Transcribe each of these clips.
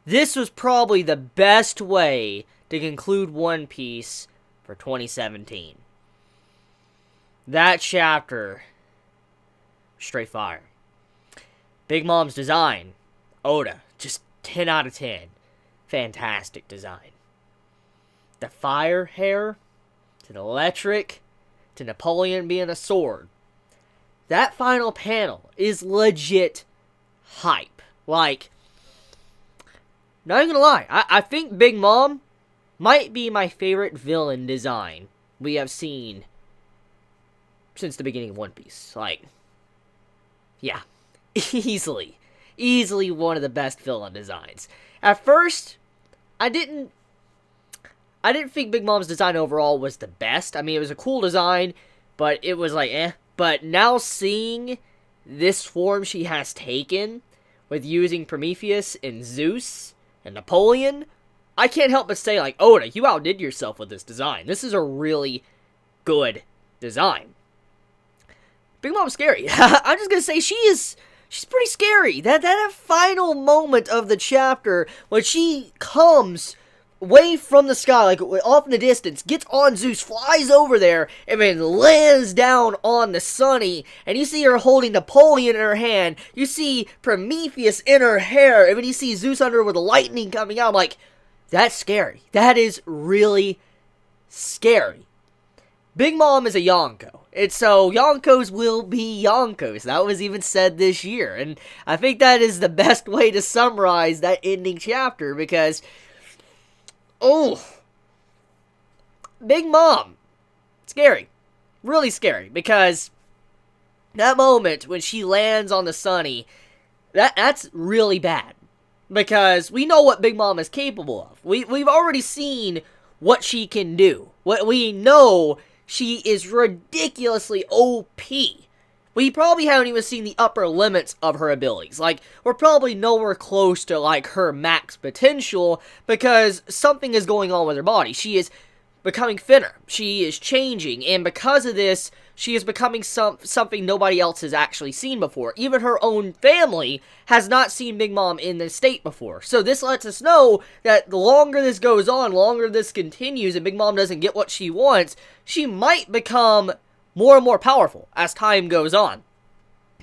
this was probably the best way to conclude One Piece for 2017. That chapter, straight fire. Big Mom's design, Oda, just 10 out of 10. Fantastic design. The fire hair, to the electric, to Napoleon being a sword. That final panel is legit hype. Like, not even gonna lie, I think Big Mom might be my favorite villain design we have seen since the beginning of One Piece. Like, yeah, easily one of the best villain designs. At first, I didn't think Big Mom's design overall was the best. I mean, it was a cool design, but it was like, eh. But now seeing this form she has taken, with using Prometheus and Zeus and Napoleon, I can't help but say, like, Oda, you outdid yourself with this design. This is a really good design. Big Mom's scary. I'm just gonna say she's pretty scary. That final moment of the chapter when she comes way from the sky, like off in the distance, gets on Zeus, flies over there, and then lands down on the Sunny, and you see her holding Napoleon in her hand, you see Prometheus in her hair, and then you see Zeus under her with the lightning coming out. I'm like, that's scary. That is really scary. Big Mom is a Yonko. And so, Yonkos will be Yonkos. That was even said this year. And I think that is the best way to summarize that ending chapter, because, oh, Big Mom, scary. Really scary, because that moment when she lands on the Sunny, that's really bad. Because we know what Big Mom is capable of. We've already seen what she can do. We know she is ridiculously OP. We probably haven't even seen the upper limits of her abilities. Like, we're probably nowhere close to, like, her max potential, because something is going on with her body. She is becoming thinner. She is changing, and because of this, she is becoming something nobody else has actually seen before. Even her own family has not seen Big Mom in this state before. So this lets us know that the longer this goes on, longer this continues, and Big Mom doesn't get what she wants, she might become more and more powerful as time goes on.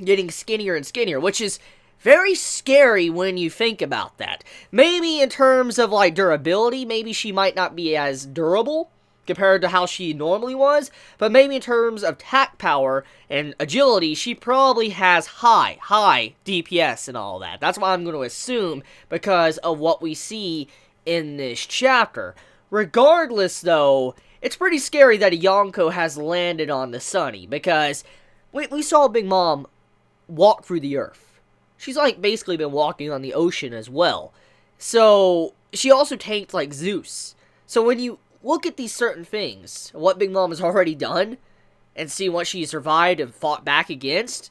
Getting skinnier and skinnier, which is very scary when you think about that. Maybe in terms of, like, durability, maybe she might not be as durable compared to how she normally was, but maybe in terms of attack power and agility, she probably has high DPS and all that. That's what I'm going to assume because of what we see in this chapter. Regardless, though, it's pretty scary that a Yonko has landed on the Sunny, because we saw Big Mom walk through the earth. She's, like, basically been walking on the ocean as well. So, she also tanked, like, Zeus. So when you look at these certain things, what Big Mom has already done, and see what she survived and fought back against,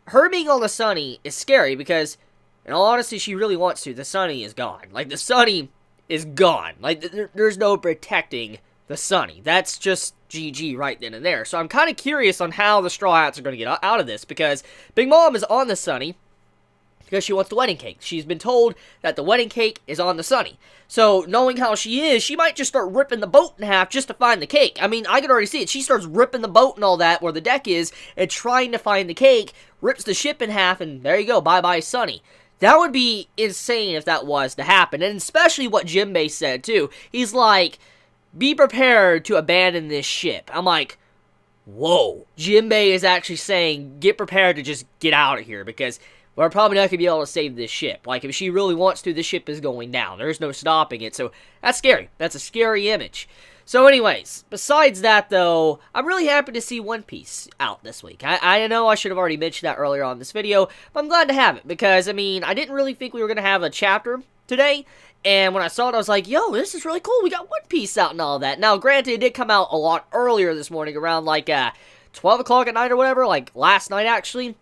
her being on the Sunny is scary, because, in all honesty, she really wants to. The Sunny is gone. Like, the Sunny is gone. Like, there's no protecting the Sunny. That's just GG right then and there. So I'm kind of curious on how the Straw Hats are going to get out of this, because Big Mom is on the Sunny because she wants the wedding cake. She's been told that the wedding cake is on the Sunny. So, knowing how she is, she might just start ripping the boat in half just to find the cake. I mean, I can already see it. She starts ripping the boat and all that, where the deck is, and trying to find the cake, rips the ship in half, and there you go, bye-bye Sunny. That would be insane if that was to happen, and especially what Jinbei said, too. He's like, be prepared to abandon this ship. I'm like, whoa. Jinbei is actually saying, get prepared to just get out of here, because we're probably not going to be able to save this ship. Like, if she really wants to, this ship is going down. There's no stopping it. So, that's scary. That's a scary image. So, anyways, besides that, though, I'm really happy to see One Piece out this week. I know I should have already mentioned that earlier on this video, but I'm glad to have it. Because, I mean, I didn't really think we were going to have a chapter today. And when I saw it, I was like, yo, this is really cool. We got One Piece out and all that. Now, granted, it did come out a lot earlier this morning, around, like, 12 o'clock at night or whatever. Like, last night, actually.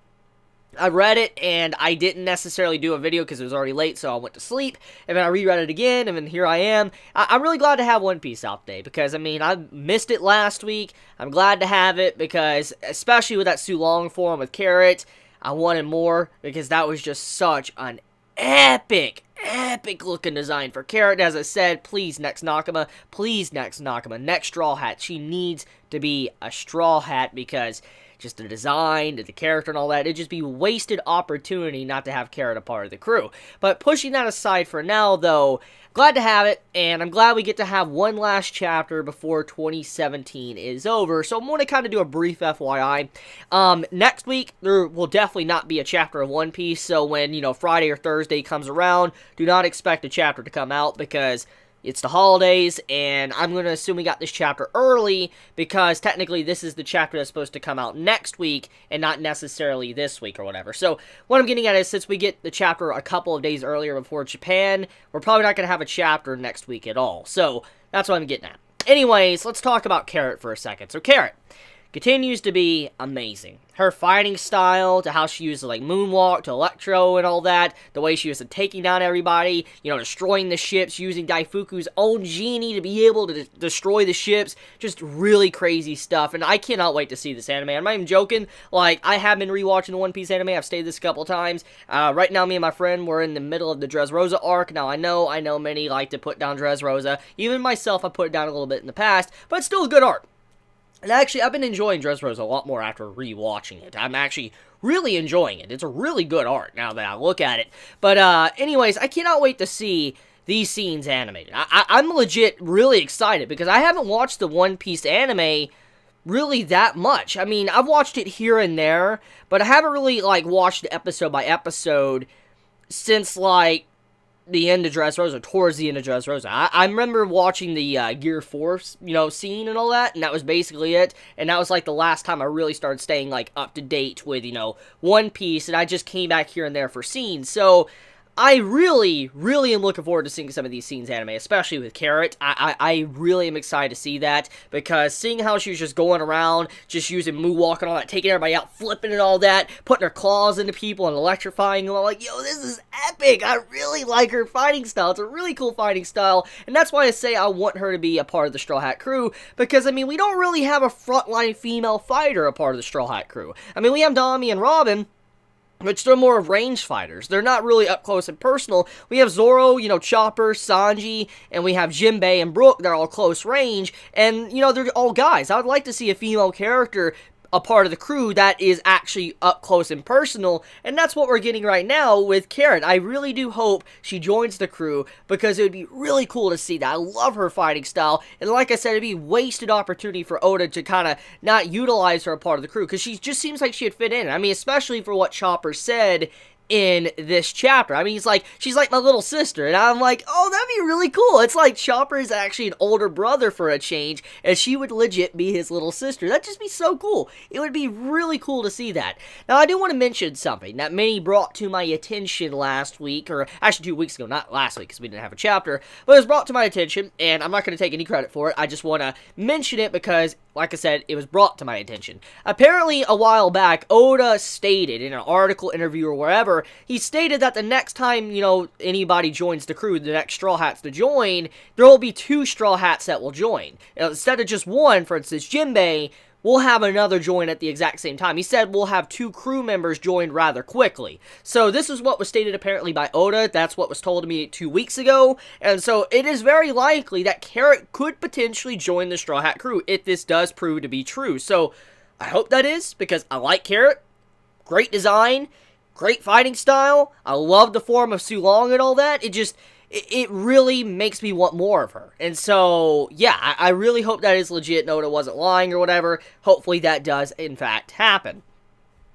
I read it, and I didn't necessarily do a video because it was already late, so I went to sleep, and then I reread it again, and then here I am. I'm really glad to have One Piece out today, because, I mean, I missed it last week. I'm glad to have it, because, especially with that Sulong form with Carrot, I wanted more, because that was just such an epic epic looking design for Carrot. As I said, please, next Nakama, next Straw Hat. She needs to be a Straw Hat because just the design, the character and all that, it'd just be wasted opportunity not to have Carrot a part of the crew. But pushing that aside for now, though, glad to have it, and I'm glad we get to have one last chapter before 2017 is over. So I'm going to kind of do a brief FYI. Next week, there will definitely not be a chapter of One Piece, so when, Friday or Thursday comes around, do not expect a chapter to come out because it's the holidays, and I'm going to assume we got this chapter early because technically this is the chapter that's supposed to come out next week and not necessarily this week or whatever. So what I'm getting at is since we get the chapter a couple of days earlier before Japan, we're probably not going to have a chapter next week at all. So that's what I'm getting at. Anyways, let's talk about Carrot for a second. So Carrot continues to be amazing. Her fighting style, to how she uses moonwalk to electro and all that, the way she was taking down everybody, destroying the ships, using Daifuku's own genie to be able to destroy the ships, just really crazy stuff, and I cannot wait to see this anime. I'm not even joking, I have been rewatching the One Piece anime, I've stayed this a couple times. Right now, me and my friend, we're in the middle of the Dressrosa arc. Now, I know many like to put down Dressrosa, even myself, I put it down a little bit in the past, but it's still a good arc. And actually, I've been enjoying Dressrosa a lot more after rewatching it. I'm actually really enjoying it. It's a really good art now that I look at it. But anyways, I cannot wait to see these scenes animated. I'm legit really excited because I haven't watched the One Piece anime really that much. I mean, I've watched it here and there, but I haven't really watched episode by episode since the end of Dressrosa, towards the end of Dressrosa. I remember watching the Gear 4, scene and all that, and that was basically it, and that was, the last time I really started staying, up to date with, One Piece, and I just came back here and there for scenes, so I really, really am looking forward to seeing some of these scenes anime, especially with Carrot. I really am excited to see that, because seeing how she was just going around, just using moonwalk and all that, taking everybody out, flipping and all that, putting her claws into people and electrifying them, I'm like, yo, this is epic! I really like her fighting style. It's a really cool fighting style, and that's why I say I want her to be a part of the Straw Hat crew, because, we don't really have a frontline female fighter a part of the Straw Hat crew. We have Dami and Robin, which they're more of range fighters. They're not really up close and personal. We have Zoro, Chopper, Sanji, and we have Jinbei and Brook. They're all close range, and, they're all guys. I would like to see a female character a part of the crew that is actually up close and personal, and that's what we're getting right now with Carrot. I really do hope she joins the crew, because it would be really cool to see that. I love her fighting style, and like I said, it'd be wasted opportunity for Oda to kind of not utilize her a part of the crew, because she just seems like she'd fit in. Especially for what Chopper said in this chapter. She's like my little sister, and I'm like, oh, that'd be really cool. It's like Chopper is actually an older brother for a change, and she would legit be his little sister. That'd just be so cool. It would be really cool to see that. Now, I do want to mention something that Minnie brought to my attention last week, or actually 2 weeks ago, not last week, because we didn't have a chapter, but it was brought to my attention, and I'm not going to take any credit for it. I just want to mention it because, like I said, it was brought to my attention. Apparently, a while back, Oda stated in an article, interview, or wherever, he stated that the next time, anybody joins the crew, the next Straw Hats to join, there will be 2 Straw Hats that will join. Instead of just one, for instance, Jinbei, we'll have another join at the exact same time. He said we'll have 2 crew members join rather quickly. So this is what was stated apparently by Oda. That's what was told to me 2 weeks ago. And so it is very likely that Carrot could potentially join the Straw Hat crew if this does prove to be true. So I hope that is, because I like Carrot. Great design. Great fighting style. I love the form of Sulong and all that. It really makes me want more of her. And so, yeah, I really hope that is legit. Oda wasn't lying or whatever. Hopefully that does, in fact, happen.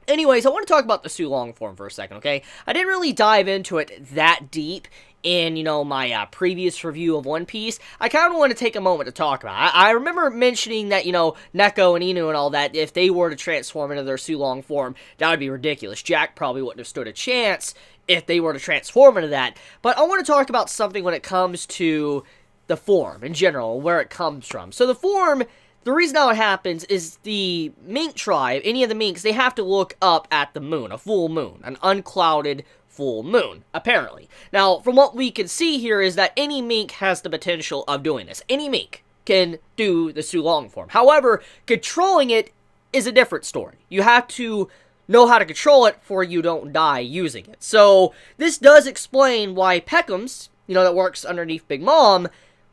Anyways, I want to talk about the Sulong form for a second, okay? I didn't really dive into it that deep in, my previous review of One Piece. I kind of want to take a moment to talk about it. I remember mentioning that, Neko and Inu and all that, if they were to transform into their Sulong form, that would be ridiculous. Jack probably wouldn't have stood a chance if they were to transform into that. But I want to talk about something when it comes to the form in general, where it comes from. So the form, the reason how it happens is the mink tribe, any of the minks, they have to look up at the moon, a full moon, an unclouded full moon, apparently. Now, from what we can see here is that any mink has the potential of doing this. Any mink can do the Sulong form. However, controlling it is a different story. You have to know how to control it for you don't die using it. So this does explain why Peckham's, that works underneath Big Mom,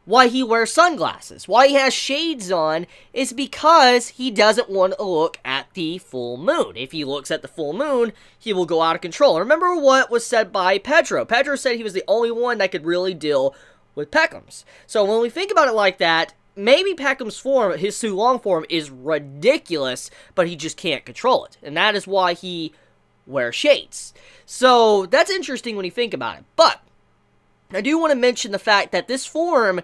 why he wears sunglasses, why he has shades on, is because he doesn't want to look at the full moon. If he looks at the full moon, he will go out of control. And remember what was said by Pedro. Pedro said he was the only one that could really deal with Peckham's. So when we think about it like that, maybe Peckham's form, his Sulong form, is ridiculous, but he just can't control it. And that is why he wears shades. So that's interesting when you think about it. But I do want to mention the fact that this form,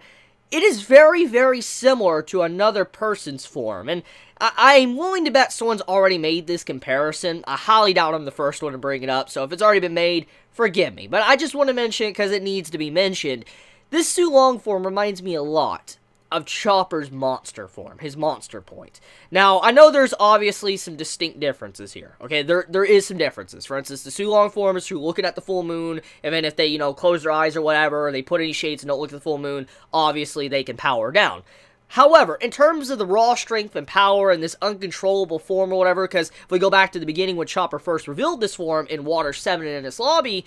it is very, very similar to another person's form. And I'm willing to bet someone's already made this comparison. I highly doubt I'm the first one to bring it up. So if it's already been made, forgive me. But I just want to mention it because it needs to be mentioned. This Sulong form reminds me a lot of Chopper's monster form, his monster point. Now, I know there's obviously some distinct differences here, okay? There is some differences. For instance, the Sulong form is through looking at the full moon, and then if they, close their eyes or whatever, or they put any shades and don't look at the full moon, obviously they can power down. However, in terms of the raw strength and power and this uncontrollable form or whatever, because if we go back to the beginning when Chopper first revealed this form in Water 7 in its lobby,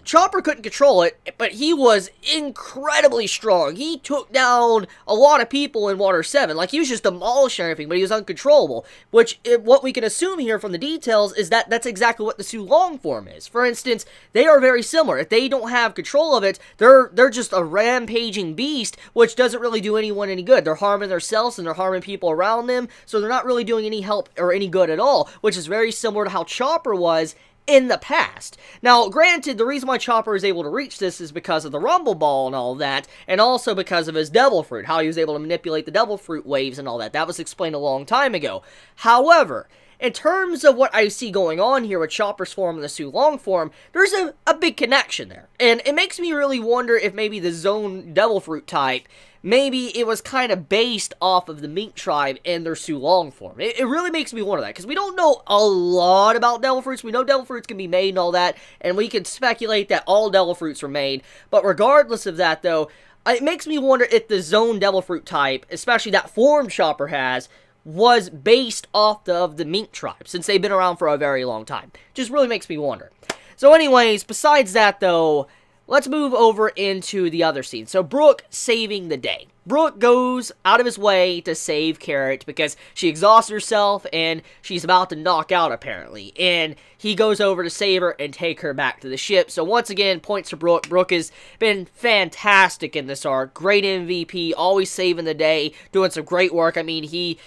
Chopper couldn't control it, but he was incredibly strong. He took down a lot of people in Water 7. Like, he was just demolishing everything, but he was uncontrollable. Which, what we can assume here from the details is that that's exactly what the Sulong form is. For instance, they are very similar. If they don't have control of it, they're just a rampaging beast, which doesn't really do anyone any good. They're harming themselves and they're harming people around them, so they're not really doing any help or any good at all, which is very similar to how Chopper was in the past. Now, granted, the reason why Chopper is able to reach this is because of the Rumble Ball and all that, and also because of his Devil Fruit, how he was able to manipulate the Devil Fruit waves and all that. That was explained a long time ago. However, in terms of what I see going on here with Chopper's form and the Sulong form, there's a big connection there. And it makes me really wonder if maybe the Zone Devil Fruit type, maybe it was kind of based off of the Mink tribe and their Sulong form. It really makes me wonder that, because we don't know a lot about Devil Fruits. We know Devil Fruits can be made and all that, and we can speculate that all Devil Fruits were made. But regardless of that, though, it makes me wonder if the Zone Devil Fruit type, especially that form Chopper has, was based off of the Mink tribe, since they've been around for a very long time. Just really makes me wonder. So anyways, besides that, though, let's move over into the other scene. So Brook saving the day. Brook goes out of his way to save Carrot because she exhausts herself and she's about to knock out, apparently. And he goes over to save her and take her back to the ship. So once again, points to Brook. Brook has been fantastic in this arc. Great MVP, always saving the day, doing some great work. I mean, he,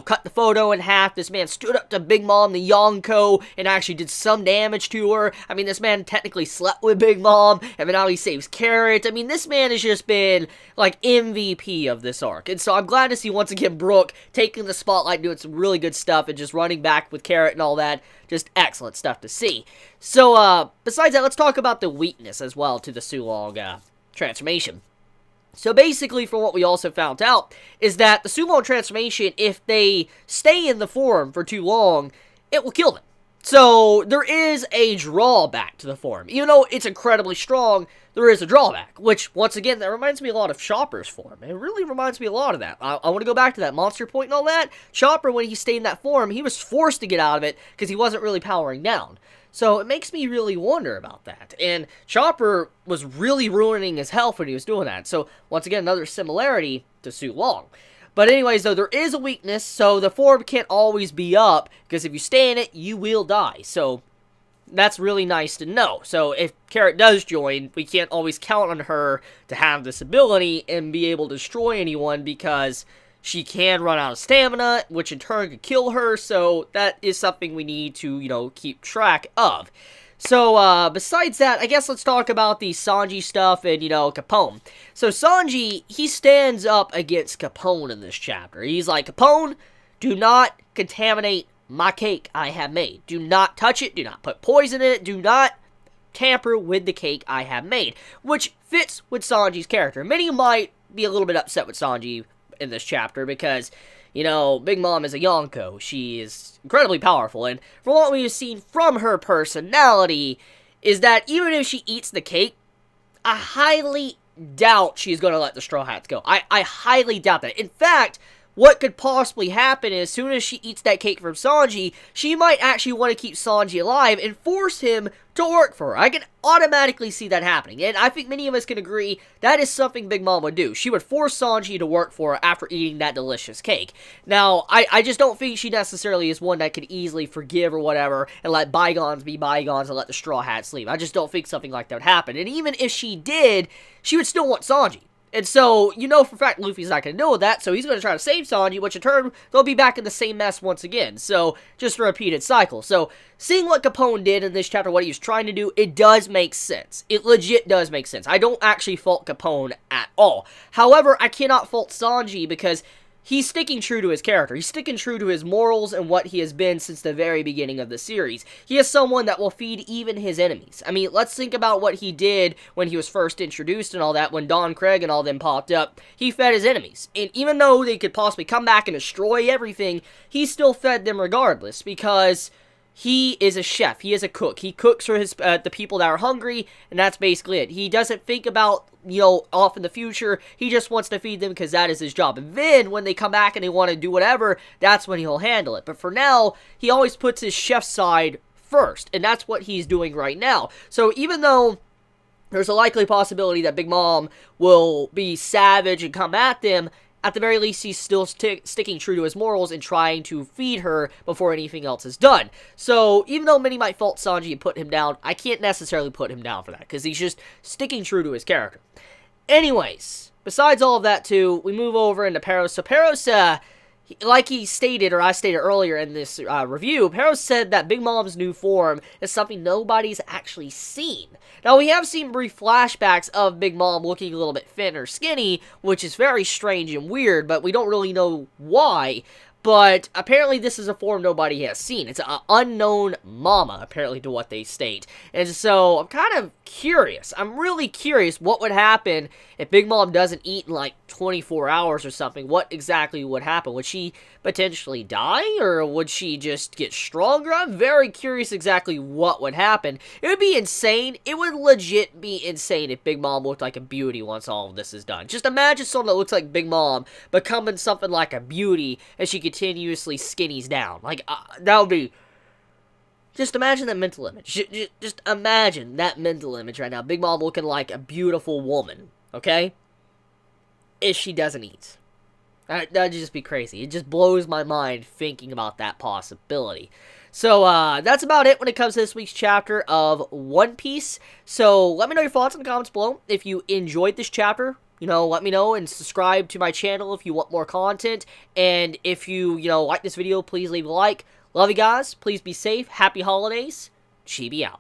cut the photo in half. This man stood up to Big Mom, the Yonko, and actually did some damage to her. I mean, this man technically slept with Big Mom, and now he saves Carrot. I mean, this man has just been, like, MVP of this arc. And so I'm glad to see once again Brook taking the spotlight, doing some really good stuff, and just running back with Carrot and all that. Just excellent stuff to see. So, besides that, let's talk about the weakness as well to the Sulong transformation. So basically, from what we also found out, is that the Sulong transformation, if they stay in the form for too long, it will kill them. So, there is a drawback to the form. Even though it's incredibly strong, there is a drawback. Which, once again, that reminds me a lot of Chopper's form. It really reminds me a lot of that. I want to go back to that monster point and all that. Chopper, when he stayed in that form, he was forced to get out of it because he wasn't really powering down. So, it makes me really wonder about that. And Chopper was really ruining his health when he was doing that. So, once again, another similarity to Sulong. But anyways, though, there is a weakness, so the form can't always be up, because if you stay in it, you will die. So, that's really nice to know. So, if Carrot does join, we can't always count on her to have this ability and be able to destroy anyone, because she can run out of stamina, which in turn could kill her, so that is something we need to, keep track of. So, besides that, I guess let's talk about the Sanji stuff and, Capone. So, Sanji, he stands up against Capone in this chapter. He's like, Capone, do not contaminate my cake I have made. Do not touch it. Do not put poison in it. Do not tamper with the cake I have made. Which fits with Sanji's character. Many might be a little bit upset with Sanji in this chapter because, Big Mom is a Yonko. She is incredibly powerful, and from what we've seen from her personality, is that even if she eats the cake, I highly doubt she's going to let the Straw Hats go. I highly doubt that. In fact, what could possibly happen is, as soon as she eats that cake from Sanji, she might actually want to keep Sanji alive and force him to work for her. I can automatically see that happening, and I think many of us can agree that is something Big Mom would do. She would force Sanji to work for her after eating that delicious cake. Now, I just don't think she necessarily is one that could easily forgive or whatever, and let bygones be bygones and let the Straw Hats leave. I just don't think something like that would happen, and even if she did, she would still want Sanji. And so, you know for a fact Luffy's not going to know that, so he's going to try to save Sanji, which in turn, they'll be back in the same mess once again. So, just a repeated cycle. So, seeing what Capone did in this chapter, what he was trying to do, it does make sense. It legit does make sense. I don't actually fault Capone at all. However, I cannot fault Sanji because he's sticking true to his character. He's sticking true to his morals and what he has been since the very beginning of the series. He is someone that will feed even his enemies. I mean, let's think about what he did when he was first introduced and all that, when Don Craig and all them popped up. He fed his enemies. And even though they could possibly come back and destroy everything, he still fed them regardless, because he is a chef. He is a cook. He cooks for his the people that are hungry, and that's basically it. He doesn't think about, you know, off in the future. He just wants to feed them because that is his job. And then, when they come back and they want to do whatever, that's when he'll handle it. But for now, he always puts his chef side first, and that's what he's doing right now. So even though there's a likely possibility that Big Mom will be savage and come at them, at the very least, he's still sticking true to his morals and trying to feed her before anything else is done. So, even though many might fault Sanji and put him down, I can't necessarily put him down for that, because he's just sticking true to his character. Anyways, besides all of that, too, we move over into Peros. So, Peros, like he stated, or I stated earlier in this review, Peros said that Big Mom's new form is something nobody's actually seen. Now, we have seen brief flashbacks of Big Mom looking a little bit thin or skinny, which is very strange and weird, but we don't really know why. But apparently this is a form nobody has seen. It's an unknown mama, apparently, to what they state. And so, I'm kind of curious. I'm really curious what would happen if Big Mom doesn't eat in like 24 hours or something. What exactly would happen? Would she potentially die? Or would she just get stronger? I'm very curious exactly what would happen. It would be insane. It would legit be insane if Big Mom looked like a beauty once all of this is done. Just imagine someone that looks like Big Mom becoming something like a beauty as she continuously skinnies down. Like, that would be... Just imagine that mental image. Just imagine that mental image right now. Big Mom looking like a beautiful woman, okay? If she doesn't eat. That'd just be crazy. It just blows my mind thinking about that possibility. So, that's about it when it comes to this week's chapter of One Piece. So, let me know your thoughts in the comments below. If you enjoyed this chapter, you know, let me know, and subscribe to my channel if you want more content. And if you like this video, please leave a like. Love you guys. Please be safe. Happy holidays. Chibi out.